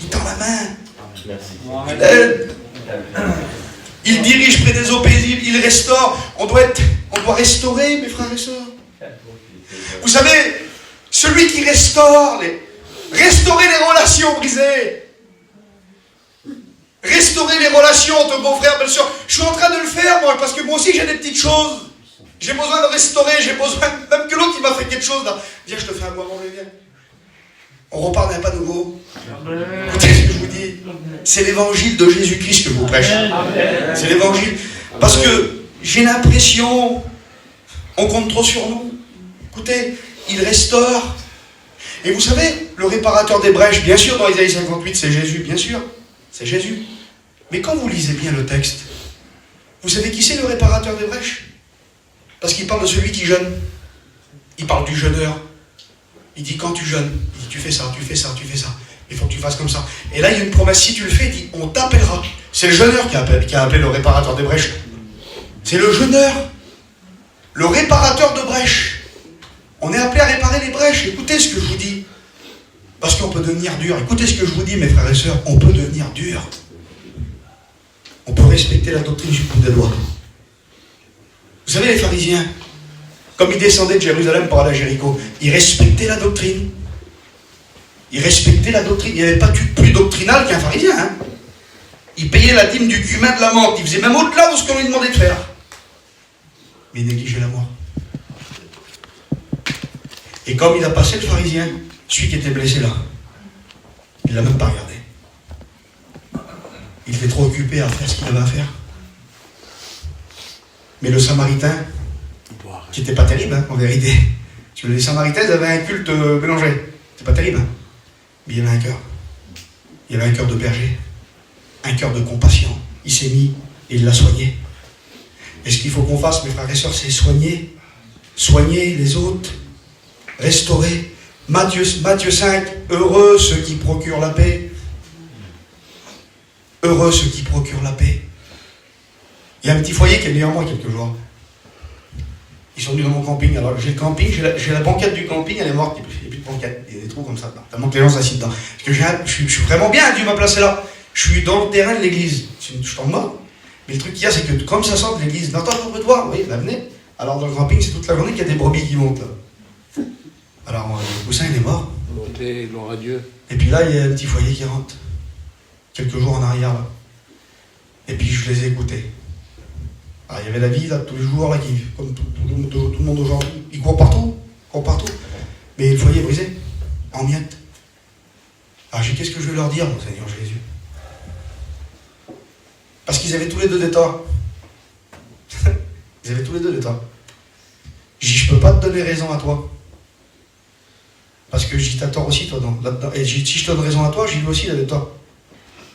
Speaker 1: Il tend la main. Il aide. Il dirige près des eaux paisibles. Il restaure. On doit restaurer, mes frères et sœurs. Vous savez, celui qui restaurer les relations brisées. Restaurer les relations entre beaux-frères, belles-sœurs. Je suis en train de le faire, moi, parce que moi aussi j'ai des petites choses. J'ai besoin de restaurer, j'ai besoin, même que l'autre il m'a fait quelque chose là. Viens, je te fais un bois manger, viens. On repart d'un pas nouveau. Écoutez ce que je vous dis. C'est l'évangile de Jésus-Christ que je vous prêche. C'est l'évangile. Parce que j'ai l'impression, on compte trop sur nous. Écoutez, il restaure. Et vous savez, le réparateur des brèches, bien sûr, dans Isaïe 58, c'est Jésus, bien sûr. C'est Jésus. Mais quand vous lisez bien le texte, vous savez qui c'est le réparateur des brèches? Parce qu'il parle de celui qui jeûne. Il parle du jeûneur. Il dit quand tu jeûnes, il dit tu fais ça, tu fais ça, tu fais ça. Il faut que tu fasses comme ça. Et là il y a une promesse, si tu le fais, il dit on t'appellera. C'est le jeûneur qui a appelé le réparateur des brèches. C'est le jeûneur. Le réparateur de brèches. On est appelé à réparer les brèches. Écoutez ce que je vous dis. Parce qu'on peut devenir dur. Écoutez ce que je vous dis, mes frères et sœurs. On peut devenir dur. On peut respecter la doctrine du bout des doigts. Vous savez, les pharisiens, comme ils descendaient de Jérusalem pour aller à Jéricho, ils respectaient la doctrine. Ils respectaient la doctrine. Il n'y avait pas plus doctrinal qu'un pharisien. Hein. Ils payaient la dîme du cumin, de la menthe. Ils faisaient même au-delà de ce qu'on lui demandait de faire. Mais ils négligeaient la mort. Et comme il a passé le pharisien, celui qui était blessé là, il ne l'a même pas regardé. Il était trop occupé à faire ce qu'il avait à faire. Mais le Samaritain, qui n'était pas terrible, hein, en vérité. Les Samaritains, ils avaient un culte mélangé. C'est pas terrible, hein? Mais il y avait un cœur. Il y avait un cœur de berger, un cœur de compassion. Il s'est mis et il l'a soigné. Et ce qu'il faut qu'on fasse, mes frères et sœurs, c'est soigner. Soigner les autres. Restaurer. Matthieu 5, heureux ceux qui procurent la paix. Heureux ceux qui procurent la paix. Il y a un petit foyer qui est venu à moi quelques jours. Ils sont venus dans mon camping. Alors j'ai le camping, j'ai la banquette du camping, elle est morte, il n'y a plus de banquette. Il y a des trous comme ça dedans. Tellement que les gens s'assient dedans. Parce que je suis vraiment bien, Dieu m'a placé là. Je suis dans le terrain de l'église. Je tombe mort. Mais le truc qu'il y a, c'est que comme ça sort de l'église, n'entends pas de voir, oui, là venez. Alors dans le camping, c'est toute la journée qu'il y a des brebis qui montent là. Alors le coussin il est mort.
Speaker 2: Montez, gloire à Dieu.
Speaker 1: Et puis là, il y a un petit foyer qui rentre. Quelques jours en arrière là. Et puis je les ai écoutés. Alors, il y avait la vie là tous les jours là qui, comme tout le monde aujourd'hui, ils courent partout, mais le foyer est brisé, en miettes. Alors j'ai dit, qu'est-ce que je vais leur dire, mon Seigneur Jésus? Parce qu'ils avaient tous les deux des torts. Ils avaient tous les deux des torts. J'ai dit, je peux pas te donner raison à toi. Parce que j'ai dit, t'as tort aussi toi là-dedans. Et j'ai dit, si je te donne raison à toi, j'ai lui aussi il a des torts.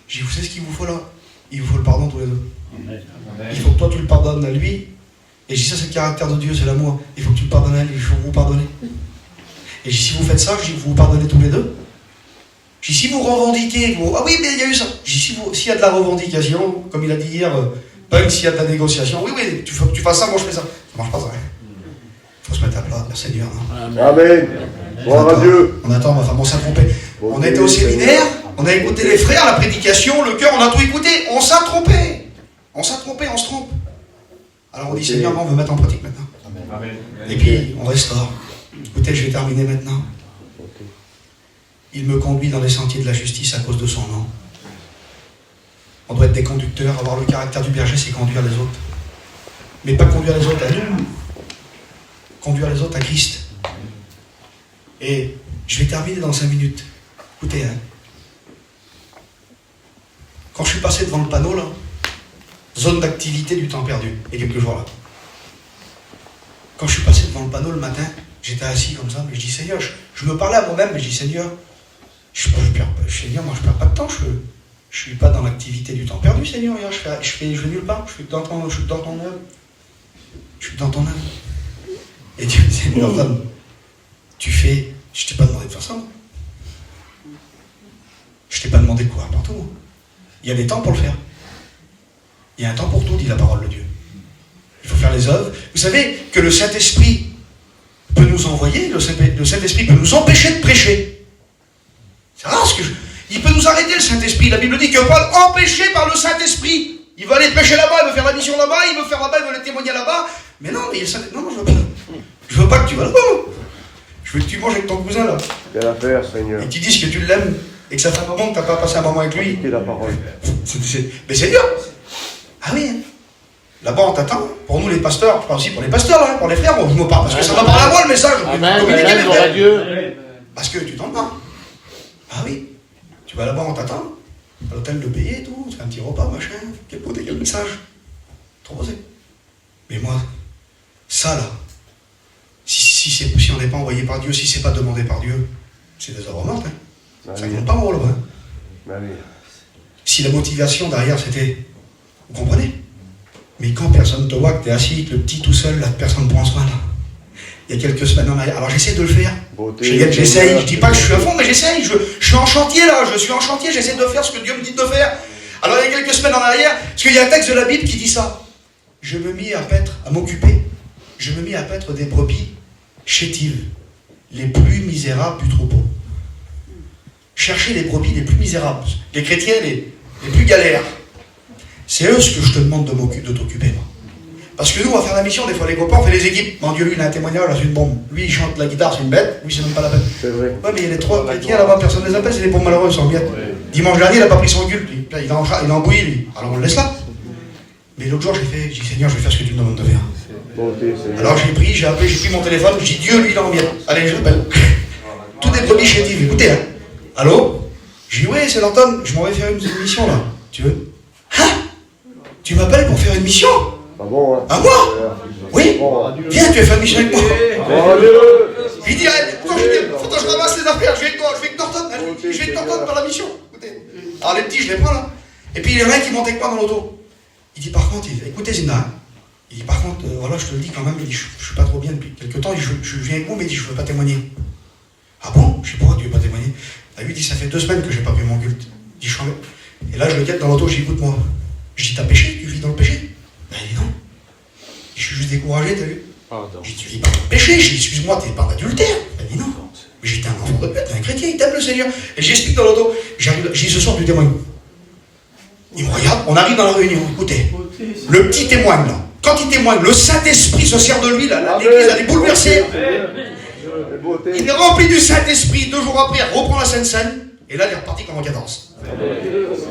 Speaker 1: J'ai dit, vous savez ce qu'il vous faut là? Il vous faut le pardon tous les deux.
Speaker 3: Amen.
Speaker 1: Il faut que toi tu le pardonnes à lui. Et je dis, ça c'est le caractère de Dieu, c'est l'amour. Il faut que tu le pardonnes à lui, il faut vous pardonner. Et je dis, si vous faites ça, je dis, vous vous pardonnez tous les deux. Je dis, si vous revendiquez, ah oui, mais il y a eu ça. Je dis, s'il y a de la revendication, comme il a dit hier, pas s'il y a de la négociation, oui, il faut que tu fasses ça, moi je fais ça. Ça marche pas, ça. Il faut se mettre à plat, merci Seigneur. Hein.
Speaker 2: Amen. Gloire à Dieu.
Speaker 1: On attend, ma femme, on s'est trompé. On était au séminaire, on a écouté les frères, la prédication, le cœur, on a tout écouté, on s'est trompé. On s'est trompé, on se trompe. Alors on dit, Seigneur, on veut mettre en pratique maintenant.
Speaker 3: Amen.
Speaker 1: Et puis, on restaure. Écoutez, je vais terminer maintenant. Il me conduit dans les sentiers de la justice à cause de son nom. On doit être des conducteurs, avoir le caractère du berger, c'est conduire les autres. Mais pas conduire les autres à nous. Conduire les autres à Christ. Et je vais terminer dans 5 minutes. Écoutez, hein. Quand je suis passé devant le panneau, là, zone d'activité du temps perdu, il y a quelques jours là. Quand je suis passé devant le panneau le matin, j'étais assis comme ça, mais je dis, Seigneur, je me parlais à moi-même, mais je dis, Seigneur, Seigneur, moi je perds pas de temps, je suis pas dans l'activité du temps perdu, Seigneur, je vais nulle part, je suis dans ton œuvre. Je suis dans ton œuvre. Et Dieu me dit, Seigneur, tu fais, je t'ai pas demandé de faire ça, moi. Je t'ai pas demandé de courir partout, moi. Il y a des temps pour le faire. Il y a un temps pour tout, dit la parole de Dieu. Il faut faire les œuvres. Vous savez que le Saint-Esprit peut nous envoyer, le Saint-Esprit peut nous empêcher de prêcher. C'est rare il peut nous arrêter, le Saint-Esprit. La Bible dit que Paul, empêché par le Saint-Esprit, il veut aller prêcher là-bas, il veut faire la mission là-bas, il veut faire là-bas, il veut le témoigner là-bas. Mais non, mais non, je veux pas. Je veux pas que tu vas là-bas. Je veux que tu manges avec ton cousin là.
Speaker 2: Quelle affaire, Seigneur.
Speaker 1: Et tu dises que tu l'aimes et que ça fait un moment que tu n'as pas passé un moment avec lui.
Speaker 2: Quelle la parole.
Speaker 1: Mais Seigneur. Ah oui, hein. Là-bas on t'attend. Pour nous les pasteurs, je parle aussi pour les pasteurs, hein, pour les frères, bon, je me parle parce que ça va parler à moi le message.
Speaker 2: Amen, gloire à Dieu.
Speaker 1: Parce que tu t'en parles. Ah oui. Tu vas là-bas, on t'attend. À l'hôtel de payer et tout, tu fais un petit repas, machin. Quel beau, quel message. Trop osé. Mais moi, ça là, si on n'est pas envoyé par Dieu, si c'est pas demandé par Dieu, c'est des œuvres mortes. Hein. Ça compte pas mon rôle. Hein. Si la motivation derrière c'était, vous comprenez? Mais quand personne ne te voit, que tu es assis, que le petit tout seul, là, personne ne prend soin là. Il y a quelques semaines en arrière. Alors j'essaie de le faire. J'essaye, je dis pas que je suis à fond, mais j'essaye. Je suis en chantier là, j'essaie de faire ce que Dieu me dit de faire. Alors il y a quelques semaines en arrière, parce qu'il y a un texte de la Bible qui dit ça. Je me mis à m'occuper. Je me mis à paître des brebis chétives, les plus misérables du troupeau. Chercher les brebis les plus misérables, les chrétiens les plus galères. C'est eux ce que je te demande de t'occuper, moi. Parce que nous, on va faire la mission, des fois les copains, on fait les équipes. Mon Dieu, lui, il a un témoignage, c'est une bombe. Lui, il chante la guitare, c'est une bête. Lui, c'est même pas la peine.
Speaker 2: C'est vrai.
Speaker 1: Ouais, mais il y a les 3 chrétiens là-bas, personne ne les appelle, c'est des bombes malheureux, sans miettes. Ouais. Dimanche dernier, il n'a pas pris son culte. Il est en bouillie, lui. Alors on le laisse là. Mais l'autre jour, j'ai dit, Seigneur, je vais faire ce que tu me demandes de faire. Alors j'ai pris mon téléphone, j'ai dit, Dieu, lui, il est en miettes. Allez, je l'appelle. Tout des brebis chétives. Écoutez, hein. Allô? J'ai dit, oui, c'est l'Anton, je m'en vais faire une mission là. Tu veux? Hein? Tu m'appelles pour faire une mission?
Speaker 2: Ah bon, hein?
Speaker 1: À moi? Oui? Viens, tu vas faire une mission avec moi. Il dit, faut que je ramasse les affaires, je vais avec Norton, je vais avec Norton par la mission. Écoutez. Alors les petits, je les prends là. Et puis il y en a un qui monte avec moi dans l'auto. Il dit par contre, écoutez Zina, il dit par contre, voilà, je te le dis quand même, il dit, je suis pas trop bien depuis quelques temps, je viens avec vous, mais il dit, je veux pas témoigner. Ah bon? Je sais pas pourquoi tu veux pas témoigner. Lui, il dit, ça fait 2 semaines que j'ai pas vu mon culte. Il dit, et là, je le guette dans l'auto, je dis, écoute-moi. Je dis, t'as péché? Tu vis dans le péché? Ben, il dit, non. Je suis juste découragé, t'as vu?
Speaker 2: Pardon.
Speaker 1: Je dis, tu vis pas dans le péché. Je dis, excuse-moi, t'es pas un adultère. Il dit, non. Mais j'étais un enfant de Dieu, t'es un chrétien, il t'aime le Seigneur. Et j'explique dans l'auto. J'ai dit, ce soir, tu témoignes. Il me regarde, on arrive dans la réunion, écoutez. Le petit témoigne, là. Quand il témoigne, le Saint-Esprit se sert de lui, là. L'église, elle est bouleversée. Il est rempli du Saint-Esprit. 2 jours après, il reprend la Sainte Seine. Et là, il est reparti comme en 14.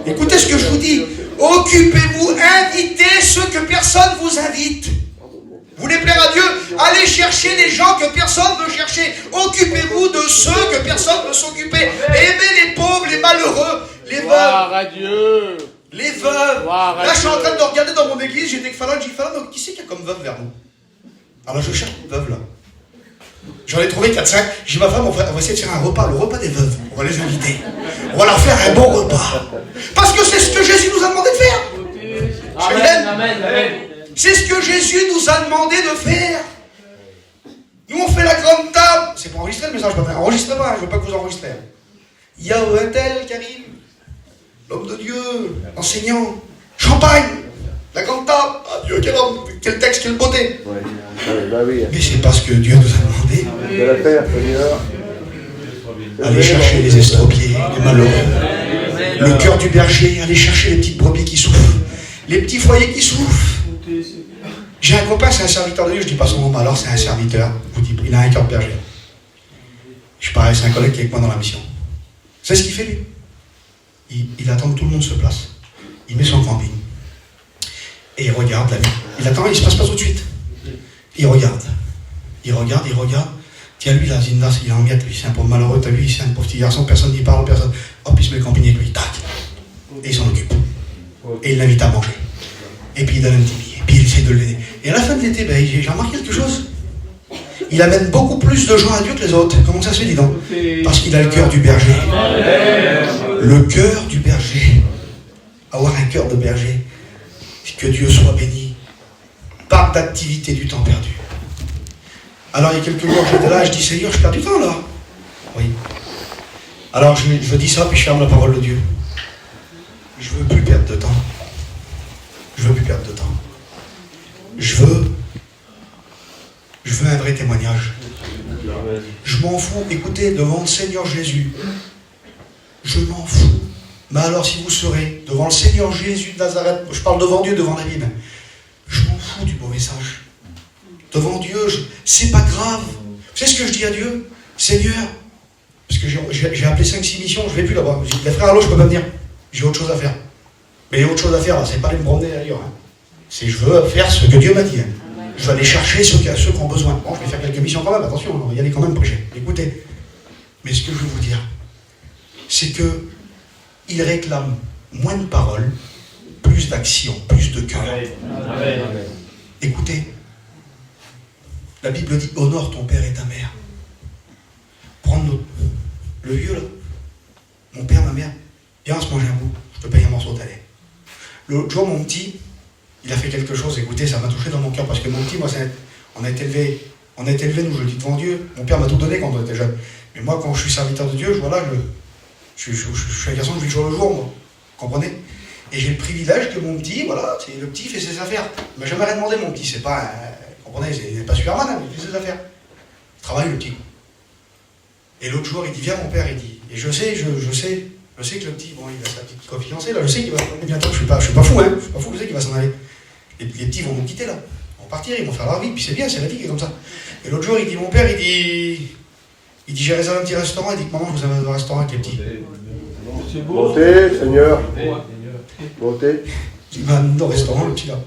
Speaker 1: Écoutez ce que je vous dis. Occupez-vous, invitez ceux que personne ne vous invite. Vous voulez plaire à Dieu? Allez chercher les gens que personne ne veut chercher. Occupez-vous de ceux que personne ne veut s'occuper. Aimez les pauvres, les malheureux, les veuves. Les veuves. Là, je suis en train de regarder dans mon église. J'étais avec Fallon. J'ai dit, Fallon, qui c'est qu'il y a comme veuve vers nous? Alors, je cherche une veuve là. J'en ai trouvé 4-5. J'ai dit, ma femme, on va essayer de faire un repas, le repas des veuves. On va les inviter. On va leur faire un bon repas. Parce que c'est ce que Jésus nous a demandé de faire. Amen. C'est ce que Jésus nous a demandé de faire. Nous, on fait la grande table. C'est pour enregistrer le message, enregistrez pas, je ne veux pas que vous enregistrez. Il y a un tel qui arrive, l'homme de Dieu, l'enseignant, champagne, la grande table. Ah Dieu, quel homme, quel texte, quelle beauté.
Speaker 2: Ouais. Bah oui.
Speaker 1: Mais c'est parce que Dieu nous a demandé
Speaker 2: de la faire, Seigneur.
Speaker 1: Aller chercher les estropiés, les malheureux, le cœur du berger, aller chercher les petites brebis qui souffrent, les petits foyers qui souffrent. J'ai un copain, c'est un serviteur de Dieu, je ne dis pas son nom, mais alors c'est un serviteur, je vous dis, il a un cœur de berger. Je parie, c'est un collègue qui est avec moi dans la mission. C'est ce qu'il fait lui. Il attend que tout le monde se place. Il met son camping. Et il regarde la vie. Il attend, il ne se passe pas tout de suite. Il regarde. Tiens, lui, là, Zindas, il est en miettes, lui, c'est un pauvre malheureux, t'as vu, c'est un pauvre petit garçon, personne n'y parle, personne. Hop, il se met le camping avec lui, tac. Et il s'en occupe. Et il l'invite à manger. Et puis il donne un petit billet. Et puis il essaie de l'aider. Et à la fin de l'été, ben, j'ai remarqué quelque chose. Il amène beaucoup plus de gens à Dieu que les autres. Comment ça se fait, dis donc? Parce qu'il a le cœur du berger. Le cœur du berger. Avoir un cœur de berger. Que Dieu soit béni. Pas d'activité du temps perdu. Alors il y a quelques jours, j'étais là, je dis Seigneur, je perds du temps là. Oui. Alors je dis ça, puis je ferme la parole de Dieu. Je veux plus perdre de temps. Je veux un vrai témoignage. Je m'en fous. Écoutez, devant le Seigneur Jésus, je m'en fous. Mais alors si vous serez devant le Seigneur Jésus de Nazareth, je parle devant Dieu, devant la Bible, je m'en fous du beau message. Devant Dieu, c'est pas grave. Vous savez ce que je dis à Dieu? Seigneur, parce que j'ai appelé 5-6 missions, je ne vais plus là-bas. J'ai dit, les frères, allô, je peux pas venir. J'ai autre chose à faire. Mais il y a autre chose à faire, là, c'est pas aller me promener ailleurs. Hein. C'est je veux faire ce que Dieu m'a dit. Hein. Je vais aller chercher ceux qui ont besoin. Bon, je vais faire quelques missions quand même, attention, on va y aller quand même prêcher. Écoutez. Mais ce que je veux vous dire, c'est que il réclame moins de paroles, plus d'action, plus de cœur.
Speaker 3: Amen.
Speaker 1: Écoutez. La Bible dit, honore ton père et ta mère. Prendre le vieux là, mon père, ma mère, viens on se manger un bout, je te paye un morceau de lait. L'autre jour, mon petit, il a fait quelque chose, écoutez, ça m'a touché dans mon cœur, parce que mon petit, moi, on a été élevé, nous, je le dis devant Dieu, mon père m'a tout donné quand on était jeune. Mais moi, quand je suis serviteur de Dieu, je suis un garçon, je vis le jour le jour, moi, vous comprenez? Et j'ai le privilège que mon petit, voilà, le petit fait ses affaires. Il m'a jamais rien demandé, mon petit, c'est pas... Vous comprenez, il n'est pas Superman, hein, il fait ses affaires. Il travaille le petit. Et l'autre jour, il dit, viens mon père, il dit, et je sais que le petit, bon, il a sa petite confiancée, là, je sais qu'il va s'en aller bientôt, je suis pas fou, hein, je sais qu'il va s'en aller. Les petits vont nous quitter, là. Ils vont partir, ils vont faire leur vie, puis c'est bien, c'est la vie qui est comme ça. Et l'autre jour, il dit, mon père, il dit, j'ai réservé un petit restaurant, il dit, maman, je vous amène dans un restaurant avec les petits.
Speaker 3: C'est beau.
Speaker 2: Beauté, Seigneur. Beauté.
Speaker 1: Il m'a amené au restaurant, le petit là.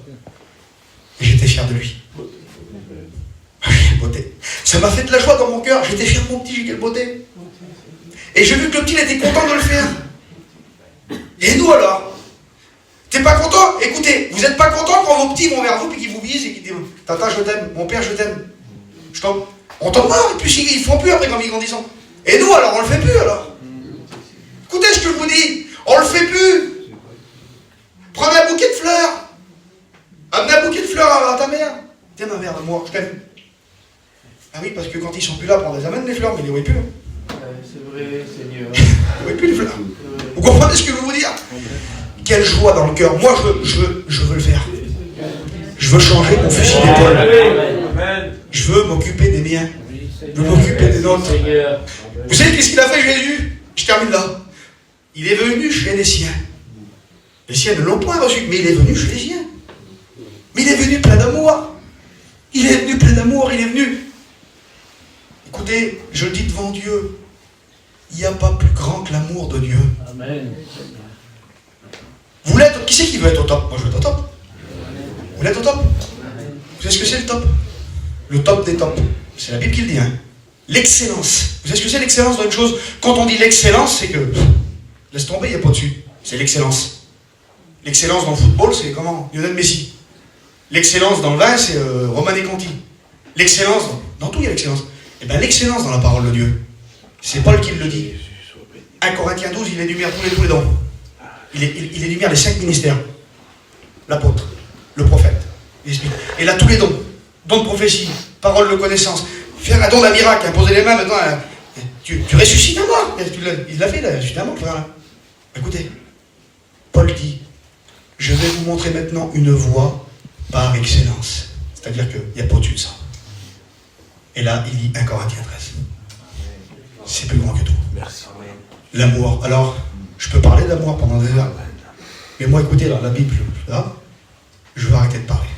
Speaker 1: Et j'étais fier de lui. Beauté. Ça m'a fait de la joie dans mon cœur. J'étais fier de mon petit, j'ai quelle beauté. Et j'ai vu que le petit il était content de le faire. Et nous alors? T'es pas content? Écoutez, vous êtes pas content quand vos petits vont vers vous et qu'ils vous disent et qu'ils disent Tata, je t'aime, mon père, je t'aime. Je t'aime. On t'en marre, et puis ils ne font plus après quand ils grandissent. Et nous, alors, on le fait plus, alors. Écoutez ce que je vous dis, on le fait plus. Prenez un bouquet de fleurs. Amenez un bouquet de fleurs à ta mère. Tiens, ma mère, moi, je t'aime. Ah oui, parce que quand ils sont plus là, on les amène les fleurs, mais ils les voient plus.
Speaker 3: C'est vrai, Seigneur.
Speaker 1: Ils ne voient plus les fleurs. Vous comprenez ce que je veux vous dire? Quelle joie dans le cœur. Moi, je veux le faire. Je veux changer mon fusil d'épaule. Je veux m'occuper des miens. Je veux m'occuper des nôtres. Vous savez qu'est-ce qu'il a fait Jésus? Je termine là. Il est venu chez les siens. Les siens ne l'ont point reçu, mais il est venu chez les siens. Mais il est venu plein d'amour. Il est venu plein d'amour, il est venu. Écoutez, je le dis devant Dieu, il n'y a pas plus grand que l'amour de Dieu.
Speaker 3: Amen.
Speaker 1: Vous l'êtes, qui c'est qui veut être au top? Moi je veux être au top. Vous l'êtes au top? Vous savez ce que c'est le top? Le top des tops. C'est la Bible qui le dit. Hein. L'excellence. Vous savez ce que c'est l'excellence dans une chose? Quand on dit l'excellence, c'est que... Laisse tomber, il n'y a pas dessus. C'est l'excellence. L'excellence dans le football, c'est comment? Lionel Messi. L'excellence dans le vin, c'est Romane Conti. L'excellence, dans tout il y a l'excellence. Et bien l'excellence dans la parole de Dieu, c'est Paul qui le dit. 1 Corinthiens 12, il énumère tous les dons. Il énumère les 5 ministères. L'apôtre, le prophète, l'esprit. Et là, tous les dons. Don de prophétie, parole de connaissance. Faire un don d'un miracle, imposer les mains, maintenant, tu ressuscites un mort. Il l'a fait, là, ressuscité un mort, frère. Écoutez, Paul dit, je vais vous montrer maintenant une voie par excellence. C'est-à-dire qu'il n'y a pas au-dessus de ça. Et là, il dit 1 Corinthiens 13. C'est plus grand que tout.
Speaker 3: Merci.
Speaker 1: L'amour. Alors, je peux parler d'amour pendant des heures. Mais moi, écoutez, là, la Bible, là, je veux arrêter de parler.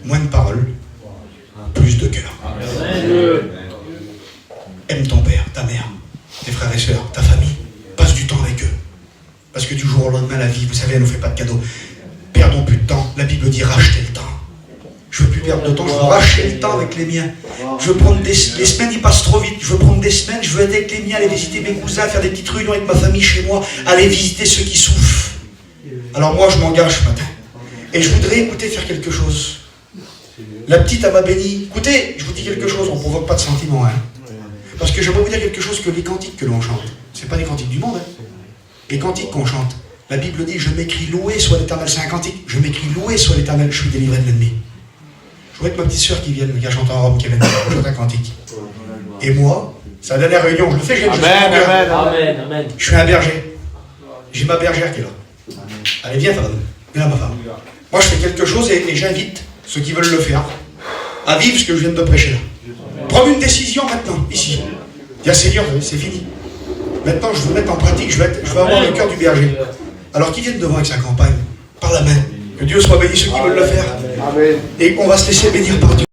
Speaker 1: Moins de paroles, plus de cœur. Aime ton père, ta mère, tes frères et sœurs, ta famille. Passe du temps avec eux. Parce que du jour au lendemain, la vie, vous savez, elle ne nous fait pas de cadeaux. Perdons plus de temps. La Bible dit racheter le temps. Je ne veux plus perdre de temps, je veux racheter le temps avec les miens. Je veux prendre les semaines, ils passent trop vite. Je veux prendre des semaines, je veux être avec les miens, aller visiter mes cousins, faire des petites réunions avec ma famille chez moi, aller visiter ceux qui souffrent. Alors moi, je m'engage ce matin. Et je voudrais, écouter, faire quelque chose. La petite, elle m'a béni. Écoutez, je vous dis quelque chose, on ne provoque pas de sentiments. Hein. Parce que je vais vous dire quelque chose que les cantiques que l'on chante, ce n'est pas des cantiques du monde. Hein. Les cantiques qu'on chante, la Bible dit, je m'écris loué soit l'Éternel. C'est un cantique. Je m'écris loué soit l'Éternel, je suis délivré de l'ennemi. Je voudrais que ma petite soeur qui vient, qui a chanté en Rome, qui vient de chanter un cantique. Et moi, c'est la dernière réunion, je le fais, je suis un berger. J'ai ma bergère qui est là. Allez, viens, femme. Viens là, ma femme. Moi, je fais quelque chose et j'invite ceux qui veulent le faire à vivre ce que je viens de prêcher là. Prendre une décision maintenant, ici. Dire, Seigneur, c'est fini. Maintenant, je veux mettre en pratique, je veux avoir le cœur du berger. Alors, qui viennent devant avec sa campagne, par la main. Que Dieu soit béni ceux qui veulent le faire.
Speaker 2: Amen.
Speaker 1: Et on va se laisser bénir par Dieu.